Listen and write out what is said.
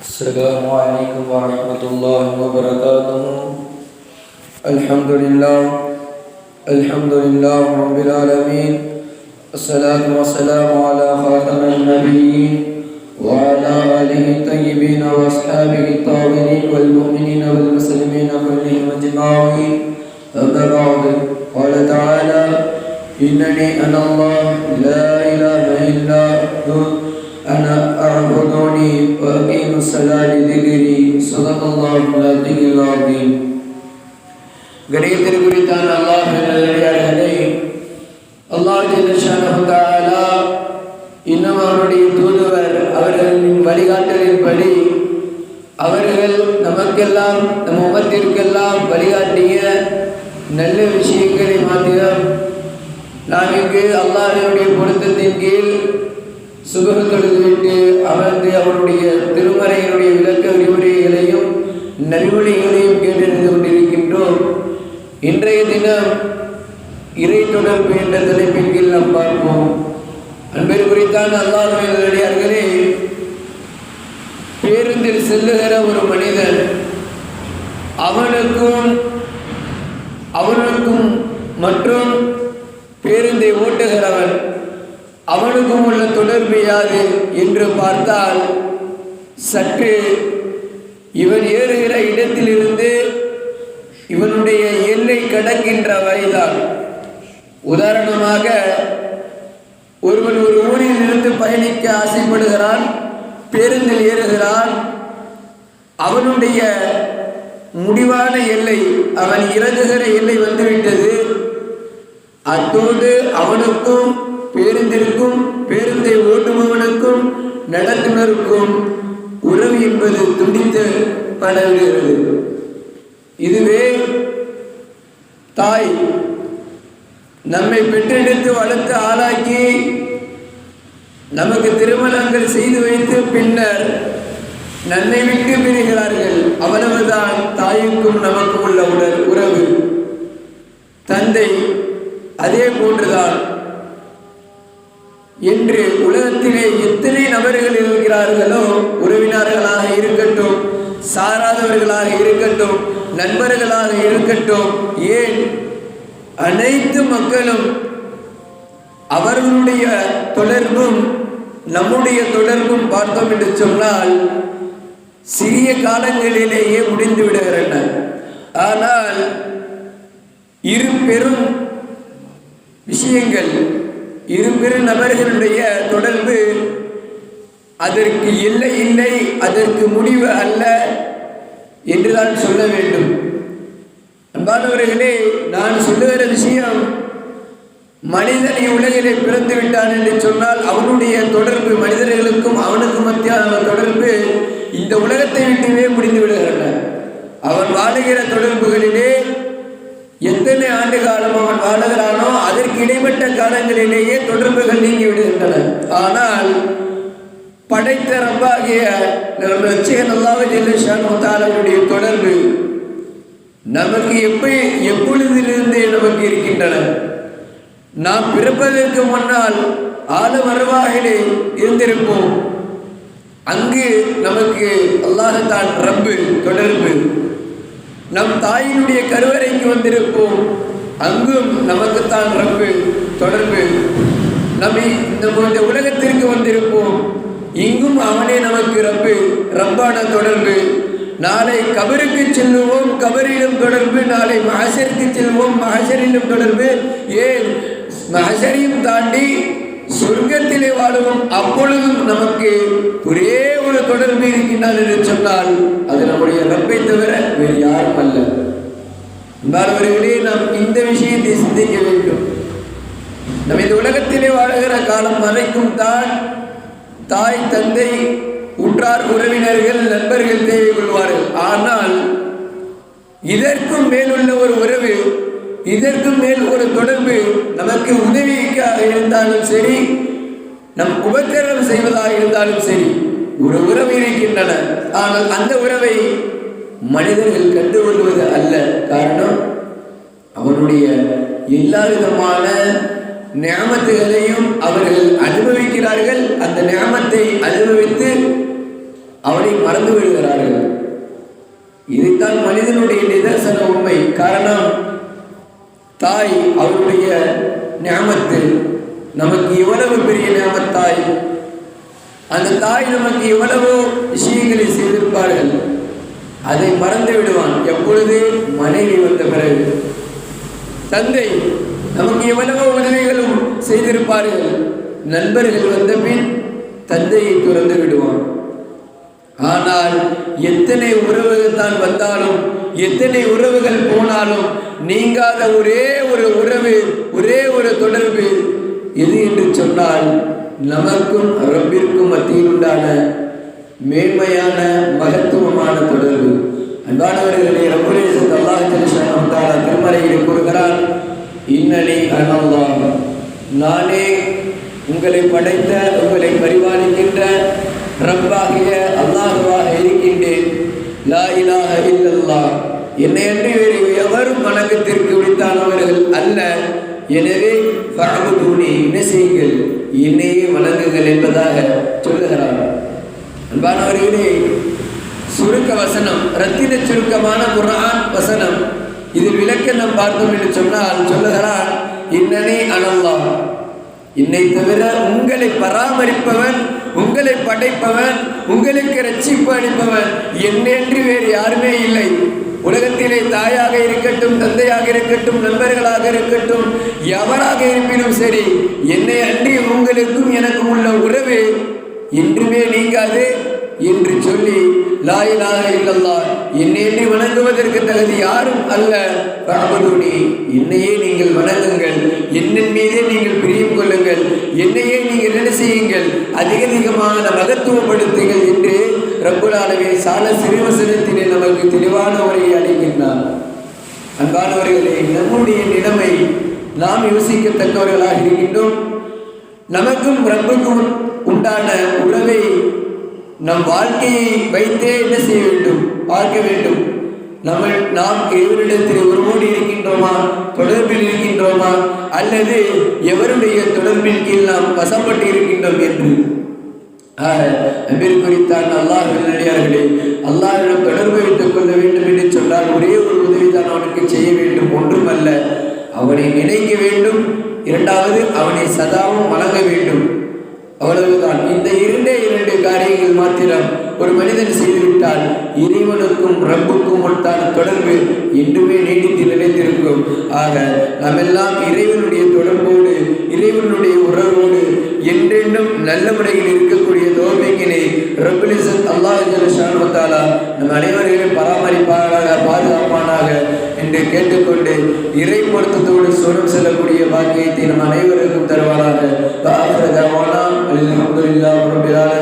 السلام عليكم ورحمة الله وبركاته. الحمد لله رب العالمين، الصلاة والسلام على خاتم النبيين وعلى آله الطيبين وأصحابه الطاهرين والمؤمنين والمسلمين كلهم أجمعين. أما بعد، قال تعالى: إنني أنا الله لا إله إلا أنا أعبدوني وأقيم الصلاة لذكري. صدق الله العظيم. கணியத்திற்கு குறித்தான் அல்லாஹ் நல்லடியார்களே, அல்லாஹ் ஜல்ல ஷானஹு தஆலா இன்னும் அவருடைய தூதுவர் அவர்களின் வழிகாட்டலின்படி அவர்கள் நமக்கெல்லாம் நம் உம்மத்திற்கெல்லாம் வழிகாட்டிய நல்ல விஷயங்களை மாத்திரம் நாம் இங்கு அல்லாஹ்வினுடைய பொருத்தத்தின் கீழ் சுபஹ் தொழுதுவிட்டு அமர்ந்து அவருடைய திருமறையினுடைய விளக்க விரிவுரைகளையும் நல்வழிகளையும் கேட்டறிந்து கொண்டிருக்கின்றோம். இன்றைய தினம் இறை தொடர்பு என்ற தலைப்பின் கீழ் நாம் பார்ப்போம். அன்பிற்கு குறித்தான் அல்லாஹ்வின் நல்லடியார்களே, பேருந்தில் செல்லுகிற ஒரு மனிதன் அவனுக்கும் மற்றும் பேருந்தை ஓட்டுகிறவன் அவனுக்கும் உள்ள தொடர்பு யாது என்று பார்த்தால், சற்று இவன் ஏறுகிற இடத்திலிருந்து இவனுடைய எல்லை கடக்கின்ற வரைதான். உதாரணமாக, ஒருவன் ஒரு ஊரில் இருந்து பயணிக்க ஆசைப்படுகிறான், பேருந்தில் ஏறுகிறான். அவனுடைய முடிவான எல்லை, அவன் இறங்குகிற எல்லை வந்துவிட்டது. அத்தோடு அவனுக்கும் பேருந்திற்கும் பேருந்தை ஓட்டுபவனுக்கும் நடத்துனருக்கும் உறவு என்பது துண்டித்து படவிடுகிறது. இதுவே தாய் நம்மை பெற்றெடுத்து வளர்த்து ஆளாக்கி நமக்கு திருமணங்கள் செய்து வைத்து பின்னர் நம்மை விட்டு பிரிகிறார்கள். அவ்வளவுதான் தாய்க்கும் நமக்கும் உள்ள உறவு. தந்தை அதே போன்றுதான். என்று உலகத்திலே எத்தனை நபர்கள் இருக்கிறார்களோ, உறவினர்களாக இருக்கட்டும், சாராதவர்களாக இருக்கட்டும், நண்பர்களாக இருக்கட்டும், ஏன் அனைத்து மக்களும் அவர்களுடைய தொடர்பும் நம்முடைய தொடர்பும் பார்த்தோம் என்று சொன்னால் சிறிய காலங்களிலேயே முடிந்து விடுகின்றன. ஆனால் இரு பெரும் விஷயங்கள், இரு பெரு நபர்களுடைய தொடர்பு, அதற்கு எல்லை இல்லை, அதற்கு முடிவு அல்ல என்றுதான் சொல்ல வேண்டும். அன்பானவர்களே, நான் சொல்லுகிற விஷயம், மனிதனை உலகிலே பிறந்து விட்டான் என்று சொன்னால் அவனுடைய தொடர்பு, மனிதர்களுக்கும் அவனுக்கும் மத்தியான தொடர்பு இந்த உலகத்தை விட்டுவே முடிந்து விடுகின்றன. அவன் வாழுகிற தொடர்புகளிலே எத்தனை ஆண்டு காலம் அவன் வாழுகிறானோ அதற்கு இடைப்பட்ட காலங்களிலேயே தொடர்புகள் நீங்கி விடுகின்றன. ஆனால் படைத்த ரப்பாகிய ரட்சகன் அல்லாஹ் ஜல்ல ஷானஹு தஆலாவுடைய தொடர்பு நமக்கு எப்பொழுதிலிருந்தே நமக்கு இருக்கின்றன. நாம் பிறப்பதற்கு முன்னால் ஆலம் அர்வாஹிலே இருந்திருப்போம். அங்கு நமக்கு அல்லாஹ் தான் ரப்பு தொடர்பு. நம் தாயினுடைய கருவறைக்கு வந்திருப்போம், அங்கும் நமக்குத்தான் ரப்பு தொடர்பு. இந்த உலகத்திற்கு வந்திருப்போம், இங்கும் அவனே நமக்கு ரப்பான தொடர்பு. நாளை கபருக்கு செல்லுவோம், கபரிலும் தொடர்பு. நாளை மஹஷருக்கு செல்வோம், மஹஷரிலும் தொடர்பு. ஏன் மஹஷரையும் தாண்டி சொர்க்கத்திலே வாழுவோம், அப்பொழுதும் நமக்கு ஒரே ஒரு தொடர்பு இருக்கின்றார் என்று சொன்னால் அது நம்முடைய ரப்பை தவிர வேறு யாரும் அல்ல. அன்பானவர்களே, நாம் இந்த விஷயத்தை சிந்திக்க வேண்டும். நம்ம இந்த உலகத்திலே வாழுகிற காலம் வரைக்கும் தான் தாய், தந்தை, உற்றார் உறவினர்கள், நண்பர்கள் தேவை கொள்வார்கள். ஆனால் இதற்கும் மேலுள்ள ஒரு உறவு, இதற்கும் மேல் ஒரு தொடர்பு நமக்கு உதவிக்காக இருந்தாலும் சரி, நம் உபத்திரம் செய்வதாக இருந்தாலும் சரி, ஒரு உறவு இருக்கின்றன. ஆனால் அந்த உறவை மனிதர்கள் கண்டுகொள்வது அல்ல. காரணம், அவனுடைய எல்லா விதமான நியாமத்துகளையும் அவர்கள் அனுபவிக்கிறார்கள். அந்த நியாமத்தை அனுபவித்து அவனை மறந்து விடுகிறார்கள். இதுதான் மனிதனுடைய நிதர்சன உண்மை. காரணம், தாய் அவருடைய ஞாபத்து நமக்கு எவ்வளவு பெரிய ஞாபத்தாய். அந்த தாய் நமக்கு எவ்வளவோ விஷயங்களை செய்திருப்பார்கள், அதை மறந்து விடுவான் எப்பொழுது? மனைவி வந்த பிறகு. தந்தை நமக்கு எவ்வளவோ உதவிகளும் செய்திருப்பார்கள், நண்பர்கள் வந்த பின் தந்தையை துறந்து விடுவான். ஆனால் எத்தனை உறவுகள் தான் வந்தாலும், எத்தனை உறவுகள் போனாலும் நீங்காத ஒரே ஒரு உறவு, ஒரே ஒரு தொடர்பு எது என்று சொன்னால், நமக்கும் ரப்பிற்கும் மத்தியில் உண்டான மேன்மையான மகத்துவமான தொடர்பு. அன்பானவர்களே, ரப்பல் இஸ்ஸத் அல்லாஹ் ஜல்ல தஆலா திருமறையில் கூறுகிறான், இன்னனி அனல்லாஹ், நானே உங்களை படைத்த, உங்களை பரிபாலிக்கின்ற ரப்பாகிய அல்லாஹ்வாக இருக்கின்றேன். லா இலாஹ இல்லல்லாஹ், என்னை அன்றி வேறு எவரும் வணக்கத்திற்கு உரித்தானவர்கள் அல்ல. எனவே ஃபஅபுதூனி, என்ன செய்யுங்கள், என்னையே வணங்குங்கள் என்பதாக சொல்லுகிறார். அன்பானவர்களே, சுருக்க வசனம், ரத்தின சுருக்கமான குர்ஆன் வசனம். இதில் விளக்கம் பார்த்தோம் என்று சொன்னால் சொல்லுகிறான், இன்னனி அனல்லாஹ், என்னை தவிர உங்களை பராமரிப்பவன், உங்களை படைப்பவன், உங்களுக்கு ரட்சிப்பு அளிப்பவன் என்னென்று வேறு யாருமே இல்லை. உலகத்திலே தாயாக இருக்கட்டும், தந்தையாக இருக்கட்டும், நண்பர்களாக இருக்கட்டும், எவராக இருப்பினும் சரி, என்னை அன்றி உங்களுக்கும் எனக்கும் உள்ள உறவு என்றுமே நீங்காது என்று சொல்லி, லா இலாஹ இல்லல்லாஹ், என்னை வணங்குவதற்கு தகுதி யாரும் அல்ல. ஃபஅபுதூனி, என்னையே நீங்கள் வணங்குங்கள், என்னின் மீதே நீங்கள் பிரியம் கொள்ளுங்கள், என்னையே நீங்கள் என்ன செய்யுங்கள், அதிகமான மகத்துவப்படுத்துங்கள் என்று ரப்புல் ஆலமீன் சால சிறுவசனத்திலே நமக்கு தெளிவான உரையை அளிக்கின்றார். அன்பானவர்களே, நம்முடைய நிலைமை நாம் யோசிக்கத்தக்கவர்களாக இருக்கின்றோம். நமக்கும் ரப்புக்கும் உண்டான உறவை நம் வாழ்க்கையை வைத்தே என்ன செய்ய வேண்டும், பார்க்க வேண்டும். நாம் எவரிடத்தில் உறவோடு இருக்கின்றோமா, தொடர்பில் இருக்கின்றோமா, அல்லது எவருடைய தொடர்பின் கீழ் நாம் வசப்பட்டு இருக்கின்றோம் என்று. அமீர் குறித்தான் அல்லாஹ் நல்லடியார்களே, அல்லாஹ்விடம் தொடர்பு வைத்துக் கொள்ள வேண்டும் என்று சொன்னால் ஒரே ஒரு உதவிதான் அவனுக்கு செய்ய வேண்டும், ஒன்றுமல்ல, அவனை நினைக்க வேண்டும். இரண்டாவது, அவனை சதாவும் வணங்க வேண்டும். அவ்வளவுதான். இந்த இரண்டு காரியங்கள் மாத்திரம் ஒரு மனிதன் செய்துவிட்டால் இறைவனுக்கும் ரப்புக்கும் உண்டான தொடர்பு என்றுமே நீடித்து நிலைத்திருக்கும். ஆக நாம் எல்லாம் இறைவனுடைய தொடர்போடு, இறைவனுடைய உறவோடு என்றென்றும் நல்ல முறையில் இருக்கக்கூடிய தௌஃபீக்கினை ரப்புல் இஸ்ஸத் அல்லாஹ் ஜல்ல தஆலா நம் அனைவரையும் பராமரிப்பானாக, பாதுகாப்பானாக என்று கேட்டுக்கொண்டு இறை பொருத்தத்தோடு சோனம் செல்லக்கூடிய பாக்கியத்தை நம் அனைவருக்கும் தருவாராக. அல்ஹம்துலில்லாஹி ரப்பில் ஆலமீன்.